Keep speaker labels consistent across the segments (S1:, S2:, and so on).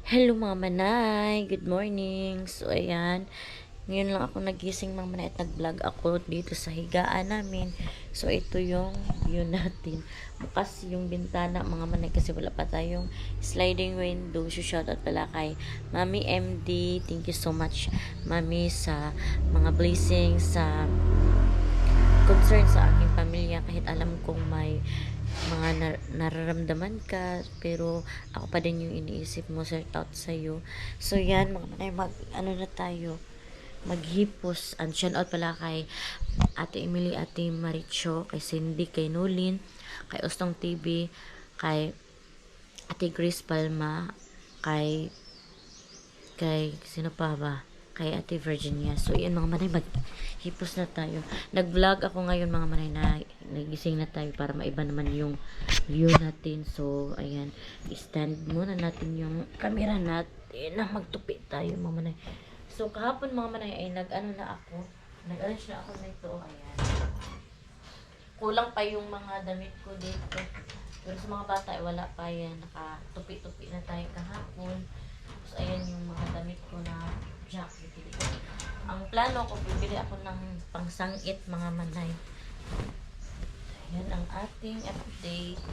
S1: Hello mga manay, good morning. So ayan, ngayon lang ako nagising mga manay at nag-vlog ako dito sa higaan namin. So ito yung view natin. Bukas yung bintana mga manay kasi wala pa tayong sliding window. So shoutout pala kay Mami MD. Thank you so much Mami sa mga blessings, sa concern sa aking pamilya kahit alam kong may mga nararamdaman ka pero ako pa din yung iniisip mo, shout out sa'yo. So yan mga manay, ano na tayo, maghipos. And shout out pala kay Ate Emily, Ate Maricho, kay Cindy, kay Nulin, kay Ostong TV, kay Ate Grace Palma, kay sino pa ba? Kay Ate Virginia. So, yun mga manay, maghipos na tayo. Nag-vlog ako ngayon mga manay na nagising na tayo para maiba naman yung view natin. So, ayan. I-stand muna natin yung camera natin na magtupi tayo mga manay. So, kahapon mga manay ay nag-ano na ako. Nag-arrange na ako nito. Ayan. Kulang pa yung mga damit ko dito. Pero sa mga bata ay wala pa yan. Nakatupi-tupi na tayo kahapon. So, ayan yung mga damit ko na jacket. Ang plano ko, bibili ako ng pangsangit mga manay. Ayan ang ating update.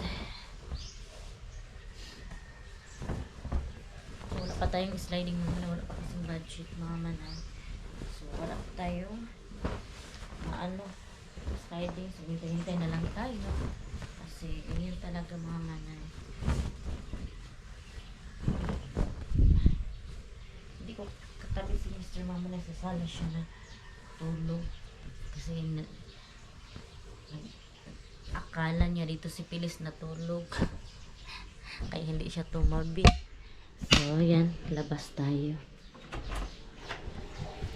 S1: So, wala pa tayong sliding mga manay. Wala pa kasing budget mga manay. So, wala pa tayong sliding. So, hintay-hintay na lang tayo. Kasi, ganyan talaga mga manay. Katabi si Mr. Mama na sa sala siya na tulog kasi akala niya dito si Pilis na tulog kaya hindi siya tumabi. So yan, labas tayo.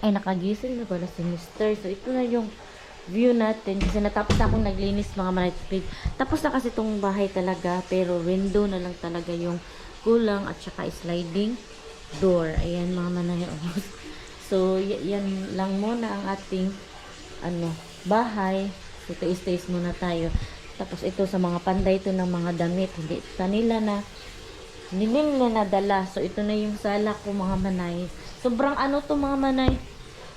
S1: Ay, nakagising na pala si Mr. So ito na yung view natin kasi natapos na akong naglinis mga manay. Tapos na kasi itong bahay talaga pero window na lang talaga yung kulang at saka sliding door. Ayan mga manay. So yan lang muna ang ating bahay. So taste muna tayo. Tapos ito sa mga panday ito ng mga damit, hindi kanila na nadala. So ito na yung sala ko mga manay. Sobrang to mga manay,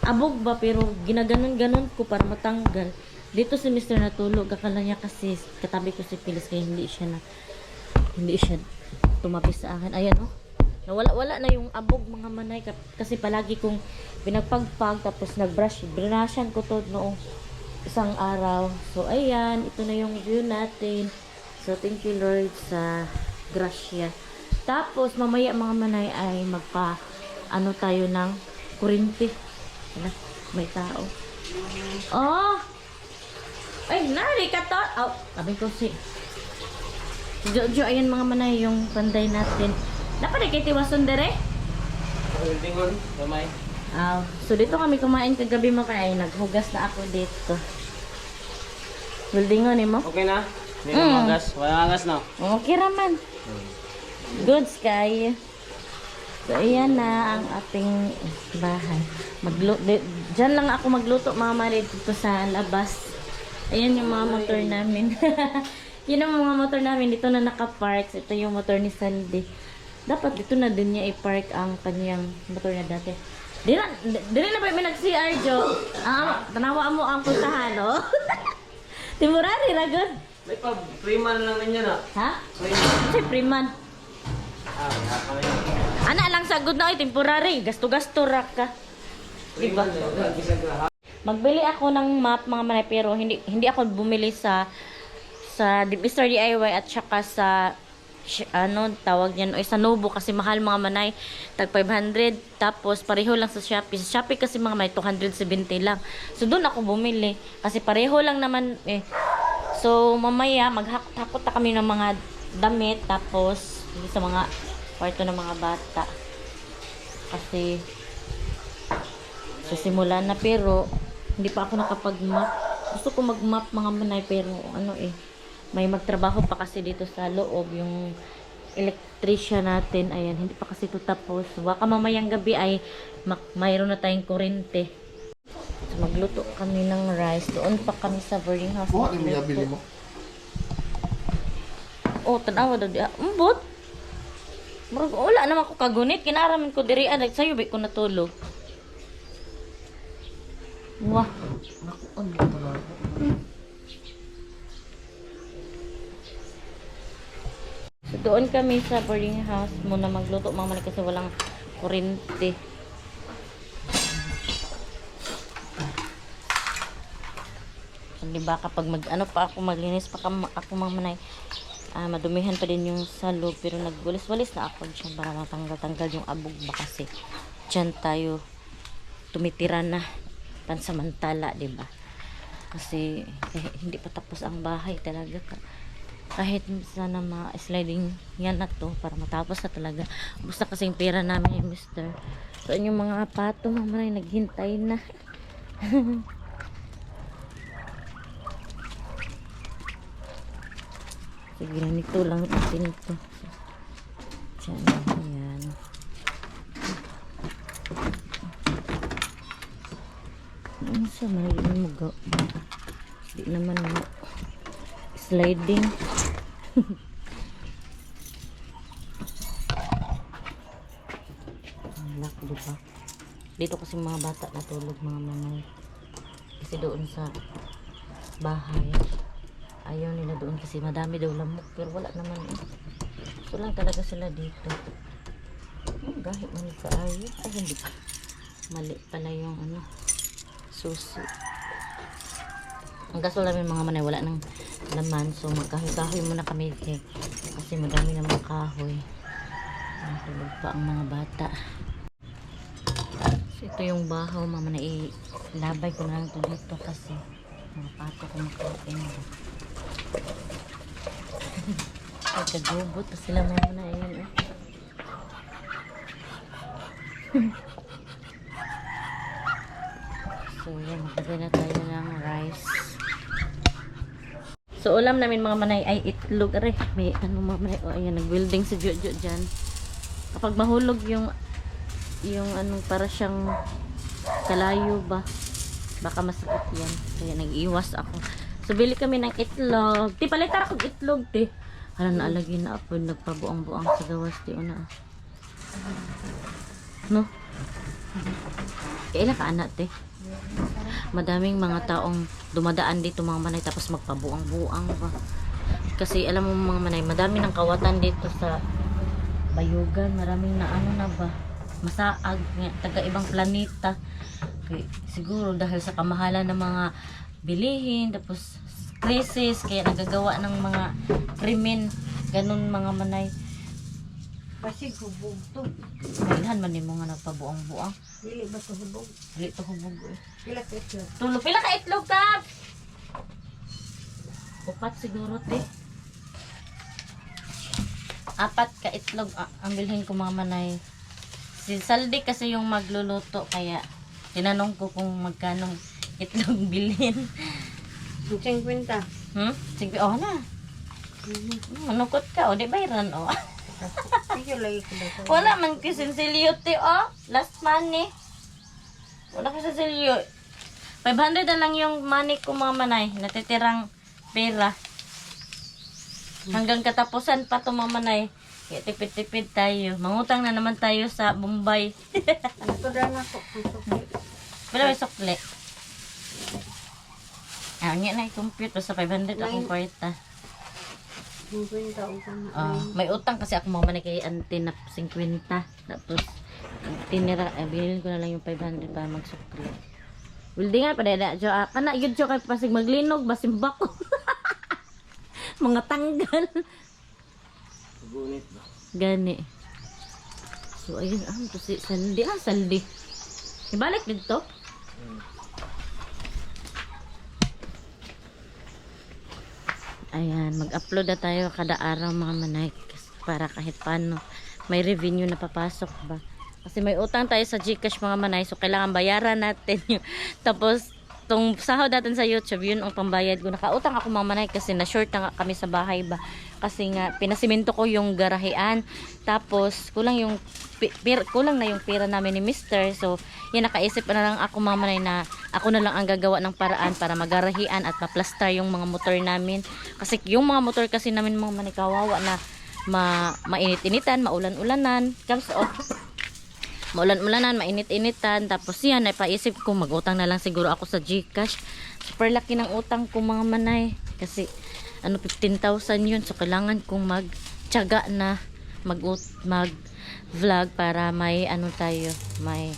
S1: abog ba pero ginaganon-ganon ko para matanggal. Dito si Mr. natulog, akala niya kasi katabi ko si Phyllis kaya hindi siya tumabi sa akin. Ayan wala na yung abog mga manay kasi palagi kong pinagpagpag tapos brushan ko to noong isang araw. So ayan, ito na yung view natin. So thank you Lord sa grasya. Tapos mamaya mga manay ay tayo ng kuryente. May tao. Oh! Ay, nari ka to! Oh, sabi ko si Jojo, ayan mga manay yung panday natin. Dapat kay tiwason dere?
S2: Buildingon, gamay.
S1: So dito kami kumain kagabi mo kaya naghugas na ako dito. Buildingon mo?
S2: Okay na? Hindi na magas. Wala magas na.
S1: Okay raman. Good sky. So ayan na ang ating bahay. Diyan lang ako magluto mga mare dito sa labas. Ayan yung mga motor namin. Yun ang mga motor namin. Dito na naka-park. Ito yung motor ni Sandy. Dapat dito na din niya i-park ang kanyang motor na dati. Dili na ba may nag-CR, Jo? Tanawa mo ang puntahan, no? Temporary, ragod.
S2: May pa-preman lang niya na.
S1: Ha? Kasi preman. Ana lang sagod na ay temporary. Gasto-gasto rak ka. Diba? Magbili ako ng map mga manay pero hindi ako bumili sa Mr. DIY at saka sa tawag niyan sa Nobo kasi mahal mga manay, tag 500 tapos pareho lang sa Shopee kasi mga manay 270 lang. So doon ako bumili kasi pareho lang naman So mamaya maghakot na kami ng mga damit tapos sa mga kwarto ng mga bata kasi simulan na pero hindi pa ako nakapag-map. Gusto ko mag-map mga manay pero may magtrabaho pa kasi dito sa loob yung electrician natin. Ayan, hindi pa kasi ito tapos. Baka mamayang gabi ay mayroon na tayong kuryente. So, magluto kami ng rice. Doon pa kami sa boarding house.
S3: Ano yung nabili mo?
S1: Oh, tanawa daw di. Umbot. Murag wala naman ko kagunit. Kinaraman ko diri adag sayo bi ko natulog. Wah.
S2: Naku, ano ba talaga?
S1: So, doon kami sa boarding house muna magluto mga mali kasi walang kuryente. So, diba kapag ano pa ako maglinis pa ako mga manay, madumihan pa din yung salog pero nagwalis-walis na ako dyan para matanggal-tanggal yung abog ba kasi dyan tayo tumitira na pansamantala, diba? Kasi hindi pa tapos ang bahay talaga kahit sana ma-sliding yan na to para matapos na talaga. Basta kasing pera namin yung mister. So yung mga apato mamay naghintay na. So ganito lang kasi nito. Diyan, yan. Ano sa may mo di naman mo sliding. Lock, diba? Dito kasi mga bata natulog mga manay. Kasi doon sa bahay ayaw nila doon kasi madami daw lamok pero wala naman eh. So lang talaga sila dito. Gahit man sa ayos. Ay hindi pa. Mali pala yung ano susi. Ang gasol namin mga manay wala nang laman so magkahoy-kahoy muna kami kasi madami na mga kahoy. Natulog pa ang mga bata. So ito yung bahaw mga manay ilabay ko na lang ito dito kasi mga pato ko makain. Ay kagubot pa sila mga manay ayan eh. So yan magbigay na tayo ng rice. So ulam namin mga manay ay itlog. Aray, may ano mga manay. O ayan, nag-building si Jojo dyan. Kapag mahulog yung anong para siyang kalayo ba. Baka masakit yan. Kaya nag-iwas ako. So bili kami ng itlog. Ti palitar akong itlog ti. Hala naalagay na ako. Nagpabuang-buang sa gawas ti una. No? Kailan ka anak ti? Madaming mga taong dumadaan dito mga manay tapos magpabuang-buang ba. Kasi alam mo mga manay, madami ng kawatan dito sa Bayugan, maraming na ano na ba, masaag nga, taga ibang planeta. Kaya, siguro dahil sa kamahalan ng mga bilihin, tapos krisis, kaya nagagawa ng mga krimen, ganun mga manay.
S3: Kasi hubog to.
S1: Kailan man din mo nga nagpabuang-buang.
S3: Dili ba to hubog?
S1: Dili to hubog eh.
S3: Pila ka itlog?
S1: Tulo, pila ka itlog ka? Upat siguro te. Apat ka itlog ang bilhin ko mga manay. Si Saldi kasi yung magluluto kaya tinanong ko kung magkanong itlog bilhin.
S3: 50.
S1: Sige, oh na. Manukot ka, o di bayran o.
S3: Sige lagi ko daw.
S1: Wala man kisinsilyo te o. Last money. Wala kisinsilyo. 500 na lang yung money ko mga manay. Natitirang pera. Hanggang katapusan pa to mga manay. Kaya tipid-tipid tayo. Mangutang na naman tayo sa Bombay.
S3: Ito na ako.
S1: Pero may sukli. Nga na i-compute. Basta 500 akong kwarta.
S3: 50 taon ka na.
S1: May utang kasi ako mga manay kay auntie na 50. Tapos tinira, bilhin ko na lang yung 500 para magsukli. Wildingan pa dada jo kana yun jo kay pasig maglinog basimba ko. Mga tanggal.
S2: Gunit ba?
S1: Gani. So ayun to si Saldi Saldi. Ibalik dito. Ayan, mag-upload na tayo kada araw mga manay para kahit paano may revenue na papasok ba. Kasi may utang tayo sa GCash mga manay so kailangan bayaran natin yung tapos tong sahod natin sa YouTube yun ang pambayad ko. Nakautang ako mga manay kasi na short na nga kami sa bahay ba kasi nga pinasiminto ko yung garahean tapos kulang na yung pera namin ni Mister so yan nakaisip na lang ako mga manay na ako na lang ang gagawa ng paraan para magarahian at maplastar yung mga motor namin kasi yung mga motor kasi namin mga manay kawawa na mainit-initan, maulan-ulanan. Maulan-ulanan, mainit-initan. Tapos yan, napaisip ko, mag-utang na lang siguro ako sa GCash. Super laki ng utang ko mga manay. Kasi, 15,000 yun. So, kailangan kong magtiyaga na mag-vlog para may may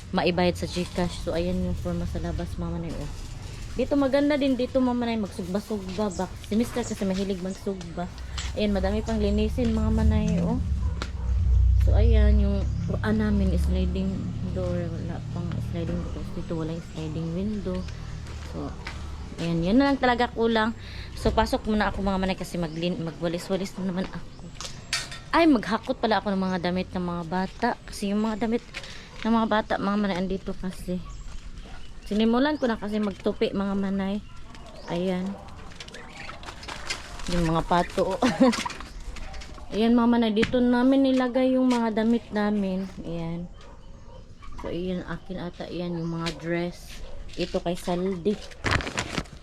S1: maibayad sa GCash. So, ayan yung forma sa labas mga manay. Oh. Dito maganda din dito mga manay, magsugba-sugba ba. Si Mr. kasi mahilig magsugba. Ayan, madami pang linisin mga manay. Oh. So, ayan, yung kuan namin, sliding door. Wala pang sliding door. Dito walang sliding window. So, ayan, yan na lang talaga kulang. So, pasok muna ako mga manay kasi magwalis-walis na naman ako. Ay, maghakot pala ako ng mga damit ng mga bata. Kasi yung mga damit ng mga bata, mga manay, andito kasi. Sinimulan ko na kasi magtupi mga manay. Ayan. Yung mga pato. Ayan mga manay, dito namin nilagay yung mga damit namin. Ayan. So, ayan, akin ata. Ayan, yung mga dress. Ito kay Saldi.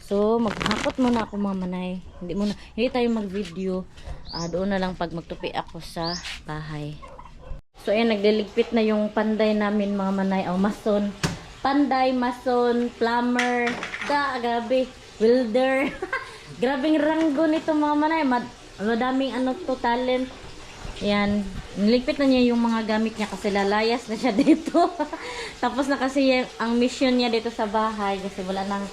S1: So, maghakot muna ako mga manay. Hindi tayo mag-video. Doon na lang pag magtupi ako sa bahay. So, ayan, nagliligpit na yung panday namin mga manay. Mason. Panday, mason, plumber. Grabe. Welder. Grabing ranggo nito mga manay. Madaming talent. Ayan. Niligpit na niya yung mga gamit niya kasi lalayas na siya dito. Tapos na kasi ang mission niya dito sa bahay kasi wala nang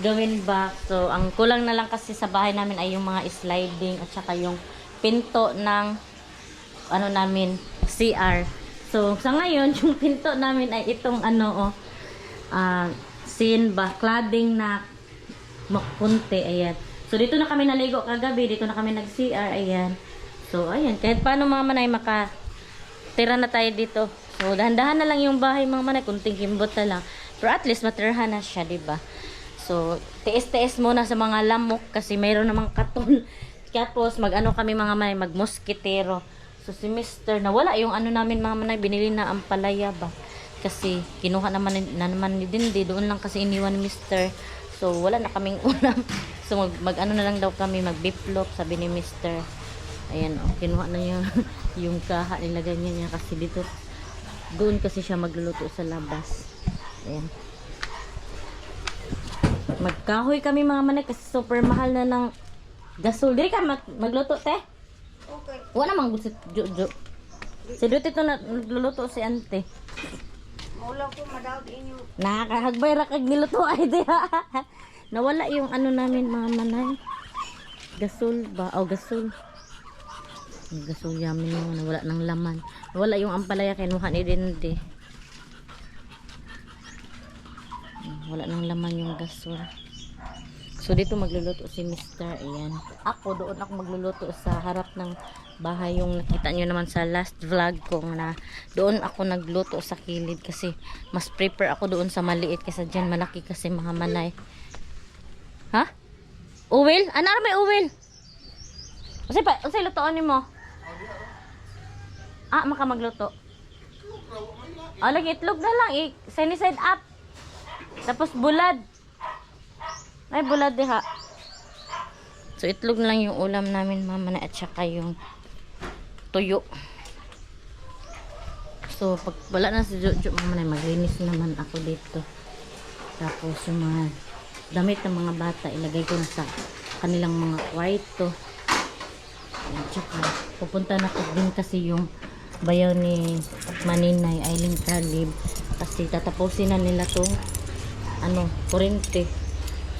S1: gawin back. So, ang kulang na lang kasi sa bahay namin ay yung mga sliding at saka yung pinto ng namin, CR. So, sa ngayon, yung pinto namin ay itong cladding na makunti. Ayan. So, dito na kami naligo kagabi. Dito na kami nag-CR. Ayan. So, ayan. Kahit paano mga manay, makatira na tayo dito. So, dahan-dahan na lang yung bahay mga manay. Kunting kimbot na lang. Pero at least, matirhan na siya, diba? So, tiis-tiis muna sa mga lamok kasi mayroon namang katon. Tapos, kami mga manay, mag-moskitero. So, si Mr. nawala yung namin mga manay, binili na ang palaya ba? Kasi, kinuha naman ni Dindi. Doon lang kasi iniwan ni Mr. So, wala na kaming ulam. So, na lang daw kami, mag-biplop, sabi ni Mr. Ayan, kinuha na niya yung kaha, nilagay niya kasi dito. Doon kasi siya magluluto sa labas. Ayan. Magkahoy kami mga manay kasi super mahal na ng gasol. Dili ka magluto, te?
S3: Okay.
S1: Wala namang si Jojo. Si Duty to nagluluto si ante.
S3: Mula ko madawd inyo.
S1: Nakakahagbay ra kag niluto ay diha. Nawala yung namin mga manay. Gasol ba? Gasol. Gasol yamin mo. Nawala ng laman. Nawala yung ampalaya kinuha ni Dindi. Wala nang laman yung gasol. So dito magluluto si Mr. Ayan. Doon ako magluluto sa harap ng bahay. Yung nakita nyo naman sa last vlog ko na doon ako nagluto sa kilid kasi mas prepare ako doon sa maliit kasi dyan malaki kasi mga manay. Ha? Uwil? May uwil? Kasi lutoon mo? Maka magluto. Lagi itlog na lang. Sunny side up. Tapos bulad. Ay, bulad diha. So, itlog na lang yung ulam namin, mama na, at saka yung tuyo. So, pag wala na si Jojo, mama na, maglinis naman ako dito. Tapos, yung mga damit ng mga bata, ilagay ko na sa kanilang mga kwarto. At saka, pupunta na ko din kasi yung bayaw ni Maninay, Aileen Talib. Kasi, tatapusin na nila tong kurente.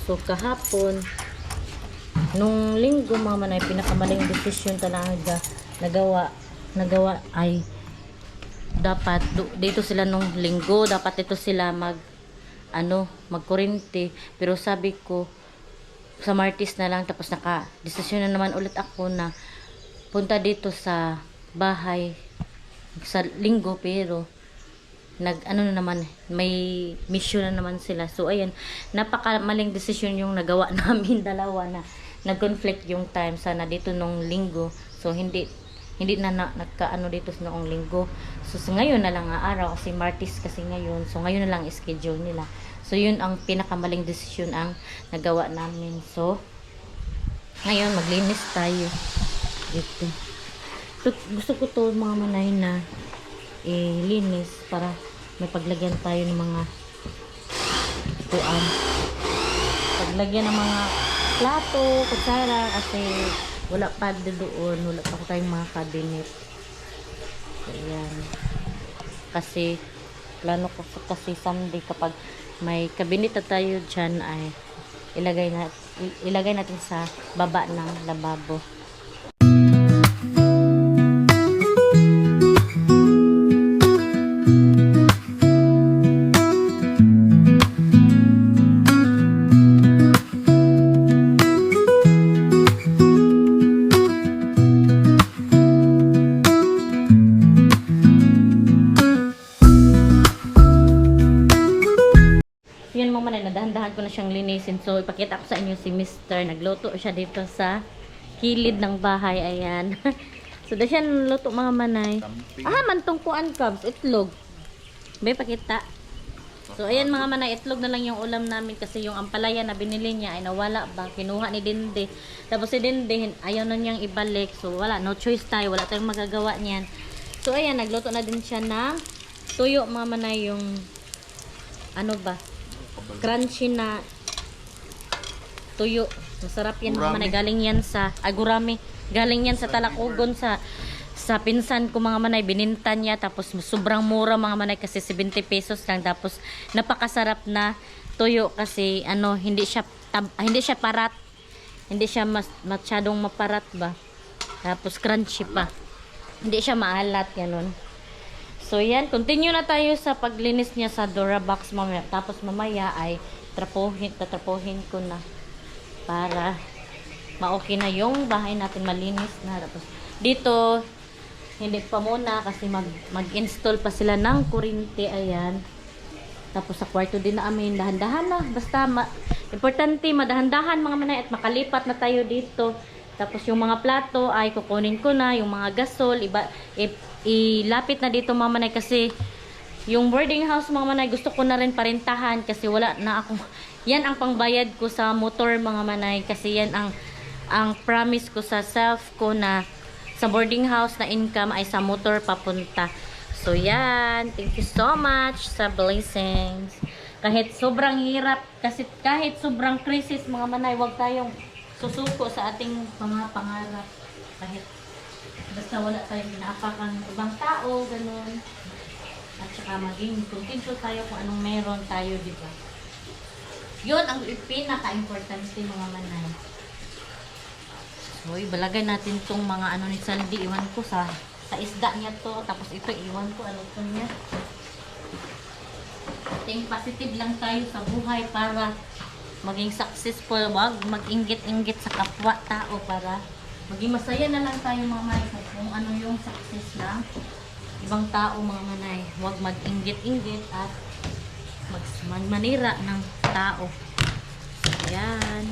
S1: So, kahapon, nung linggo mga manay, pinakamaling desisyon talaga nagawa ay dapat dito sila nung linggo, dapat dito sila magkurente. Pero sabi ko, sa Martes na lang, tapos desisyon na naman ulit ako na punta dito sa bahay sa linggo, pero na naman, may mission na naman sila. So, ayan, napakamaling desisyon yung nagawa namin dalawa na nag-conflict yung time. Sana dito nung linggo. So, hindi na nagkaano dito noong linggo. So, ngayon na lang araw kasi Martes kasi ngayon. So, ngayon na lang schedule nila. So, yun ang pinakamaling desisyon ang nagawa namin. So, ngayon, maglinis tayo dito. Gusto ko to mga manay na linis para may paglagyan tayo ng mga tuan. Paglagyan ng mga plato, kutsara, kasi wala pa doon, wala pa tayong mga cabinet. Ayan. Kasi plano ko kasi someday kapag may cabinet na tayo dyan ay ilagay natin sa baba ng lababo. Yun mga manay, nadahan-dahan ko na siyang linisin. So, ipakita ko sa inyo si Mr. Nagluto siya dito sa kilid ng bahay. Ayan. So, dahil siya luto mga manay. Mantong kuan cubs, itlog. May pakita. So, ayan mga manay, itlog na lang yung ulam namin kasi yung ampalaya na binili niya ay nawala ba. Kinuha ni Dinde. Tapos si Dinde, ayaw na niyang ibalik. So, wala. No choice tayo. Wala tayong magagawa niyan. So, ayan, nagluto na din siya ng tuyo mga manay, yung ano ba? Crunchy na tuyo. Masarap yan mga manay. Galing yan sa gurami. Galing yan sa Talacogon sa pinsan ko mga manay. Bininta niya. Tapos sobrang mura mga manay kasi 70 pesos lang. Tapos napakasarap na tuyo kasi hindi siya parat. Hindi siya masyadong maparat ba. Tapos crunchy pa. Hindi siya maalat ganun. So yan, continue na tayo sa paglinis niya sa Durabox mamaya. Tapos mamaya ay tatrapuhin ko na para ma-okay na yung bahay natin, malinis na. Tapos dito, hindi pa muna kasi mag-install pa sila ng kuryente. Ayan. Tapos sa kwarto din namin, dahan-dahan na. Basta importante, madahan-dahan mga manay at makalipat na tayo dito. Tapos yung mga plato ay kukunin ko na, yung mga gasol, ilapit na dito mga manay kasi yung boarding house mga manay gusto ko na rin parentahan kasi wala na ako. Yan ang pangbayad ko sa motor mga manay kasi yan ang promise ko sa self ko na sa boarding house na income ay sa motor papunta. So yan, thank you so much sa blessings. Kahit sobrang hirap, kasi kahit sobrang crisis mga manay, wag tayong susuko sa ating mga pangarap. Kahit basta wala tayong pinapakang ibang tao, ganun. At saka maging contento tayo kung anong meron tayo, di ba? Yun ang pinaka-importante mga manay. So, ibalagay natin tong mga ni Saldi. Iwan ko sa isda niya to. Tapos ito, iwan ko ano to niya. Think positive lang tayo sa buhay para maging successful. Wag mag-inggit-inggit sa kapwa tao para maging masaya na lang tayo mga manay kung ano yung success ng ibang tao mga manay. Huwag mag-inggit-inggit at manira ng tao. Ayan.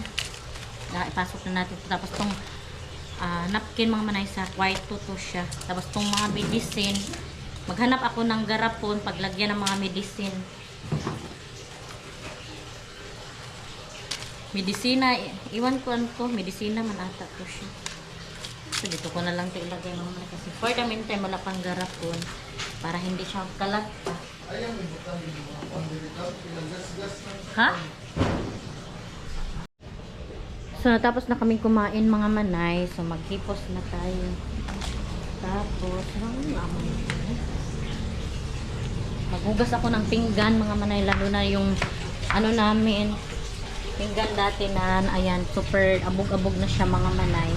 S1: Ipasok na natin. Tapos tong napkin mga manay sa kwarto to siya. Tapos tong mga medicine. Maghanap ako ng garapon paglagyan ng mga medicine. Medisina. Iwan ko ano to. Medisina man ata to siya. So, dito ko na lang ito ilagay mga manay. Kasi for the meantime, wala pang garapon. Para hindi siya kalat pa. Ha? So, natapos na kaming kumain mga manay. So, maghipos na tayo. Tapos, maghugas ako ng pinggan mga manay. Lalo na yung namin. Pinggan dati na, ayan, super abog-abog na siya mga manay.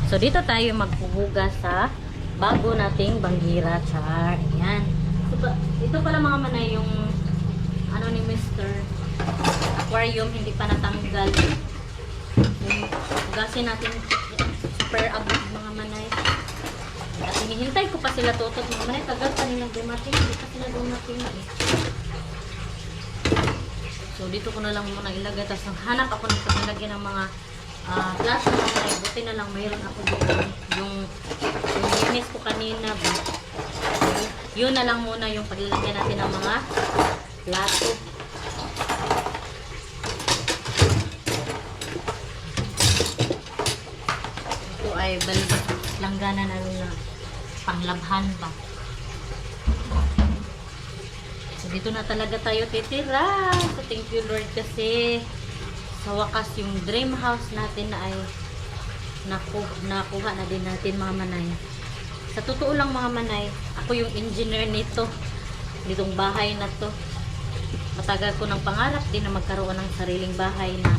S1: So, dito tayo maghuhugas sa bago nating banggira. Char. Ayan. So, ito pala mga manay yung ni Mr. Aquarium. Hindi pa natanggal. Hugasin natin super abog mga manay. At hinihintay ko pa sila tutot mga manay. Tagal pa nilang dumating. Hindi pa sila dumating eh. So, dito ko na lang muna ilagay. Tapos, hanap ako ng paglagay ng mga flash na mga manay. Buti na lang mayroon ako dito. Yung linis ko kanina ba. Yun na lang muna yung paglalagyan natin ng mga plato. Ito ay balbas langgana na lang. panglabhan ba. So, dito na talaga tayo titira. So, thank you Lord kasi sa wakas yung dream house natin na ay nakuha na din natin mga manay. Sa totoo lang mga manay, ako yung engineer nito. Ditong bahay na to. Matagal ko ng pangarap din na magkaroon ng sariling bahay na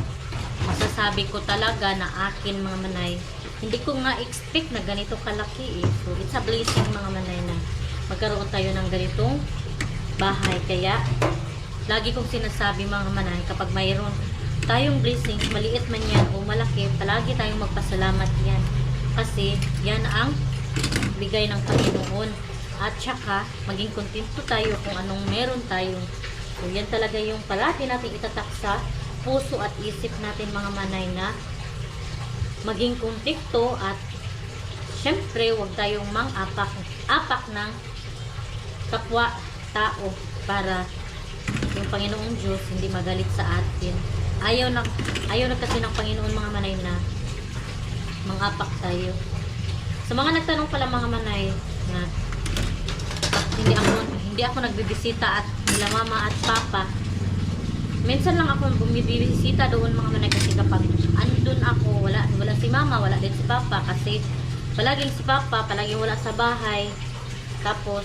S1: masasabi ko talaga na akin mga manay. Hindi ko nga expect na ganito kalaki eh. So, it's a blessing mga manay na magkaroon tayo ng ganitong bahay. Kaya, lagi kong sinasabi mga manay, kapag mayroon tayong blessings, maliit man yan o malaki, palagi tayong magpasalamat yan. Kasi, yan ang bigay ng Panginoon. At saka, maging kontento tayo kung anong meron tayong. So, yan talaga yung palagi natin itatak sa puso at isip natin mga manay na maging kontento at syempre, huwag tayong apak ng kapwa tao para yung Panginoong Diyos hindi magalit sa atin. Ayaw na kasi ng Panginoon mga manay na mangapak tayo. Sa mga nagtanong pala mga manay na hindi ako nagbibisita at nila mama at papa, minsan lang ako bumibisita doon mga manay kasi kapag andun ako, wala si mama, wala din si papa kasi palaging si papa, palaging wala sa bahay. Tapos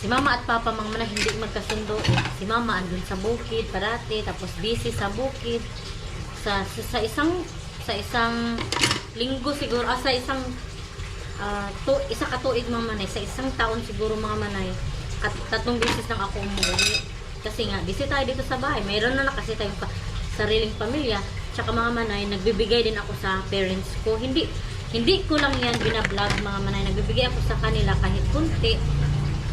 S1: si mama at papa mga manay hindi magkasundo. Si mama andun sa bukid parati, tapos busy sa bukid. Sa isang linggo siguro, sa isang isa katuig mga manay, sa isang taon siguro mga manay, at 3 beses lang ako umuwi. Kasi nga, busy tayo dito sa bahay. Mayroon na kasi tayong sariling pamilya. Tsaka mga manay, nagbibigay din ako sa parents ko. Hindi ko lang yan binablog mga manay. Nagbibigay ako sa kanila kahit kunti.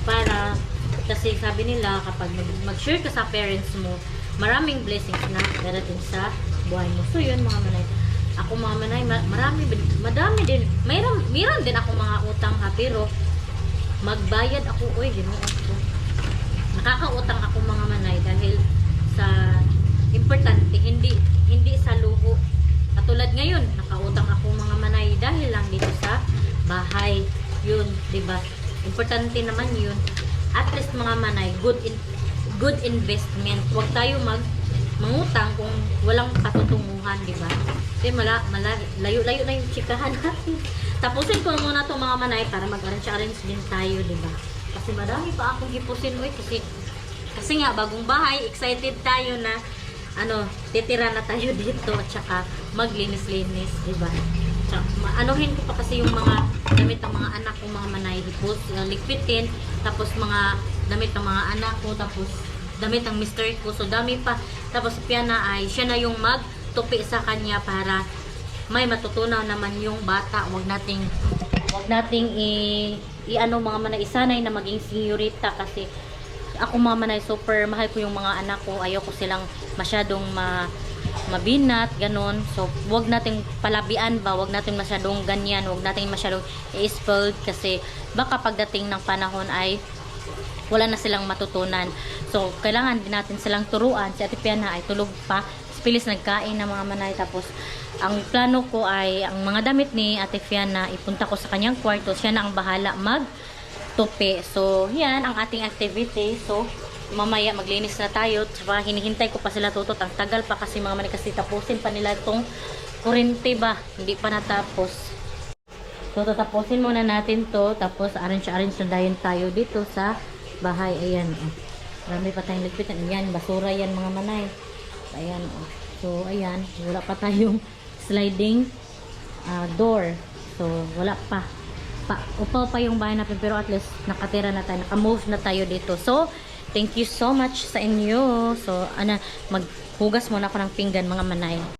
S1: Para, kasi sabi nila, kapag mag-share ka sa parents mo, maraming blessings na darating sa buhay mo. So yun mga manay. Ako mga manay, madami din. Mayroon din ako mga utang ha, pero magbayad ako, ginoo ko. Nakakautang ako mga manay dahil sa importante, hindi sa luho. Katulad ngayon, nakautang ako mga manay dahil lang dito sa bahay. Yun, 'di ba? Importante naman 'yun. At least mga manay, good investment. Huwag tayo mangutang kung walang patutunguhan, 'di ba? Kasi layo-layo na yung chikahan natin. Tapusin ko muna itong mga manay para mag-arrange din tayo, 'di ba? Kasi madami pa akong gipusin kasi nga bagong bahay, excited tayo na titira na tayo dito at saka maglinis-linis, di ba? Anuhin ko pa kasi yung mga damit ng mga anak ko mga manay, ligpitin, tapos mga damit ng mga anak ko, tapos damit ng mister ko, so dami pa. Tapos siya na yung magtupi sa kanya para may matutunan naman yung bata. Wag nating mga manay, isanay na maging senyorita kasi ako mga manay, super mahal ko yung mga anak ko. Ayaw ko silang masyadong mabinat, ganun. So, wag nating palabian ba, wag nating masyadong ganyan, wag nating masyadong i-spoiled kasi baka pagdating ng panahon ay wala na silang matutunan. So, kailangan din natin silang turuan. Si Ate Piana ay tulog pa. Si Pilis nagkain na mga manay. Tapos, ang plano ko ay ang mga damit ni Ate Fiana ipunta ko sa kanyang kwarto. Siya na ang bahala magtupi. So, yan ang ating activity. So, mamaya maglinis na tayo. Tsaka hinihintay ko pa sila tutot. Ang tagal pa kasi mga manay kasi tapusin pa nila itong kurente ba. Hindi pa natapos. So, tatapusin muna natin to. Tapos, arrange na dayon tayo dito sa bahay. Ayan. Marami pa tayong ligpit. Ayan, basura yan mga manay. Ayan. So, ayan. Wala pa tayong sliding door. So, wala pa. Upaw pa yung bahay natin pero at least nakatira na tayo. Naka-move na tayo dito. So, thank you so much sa inyo. So, maghugas muna ako ng pinggan mga manay.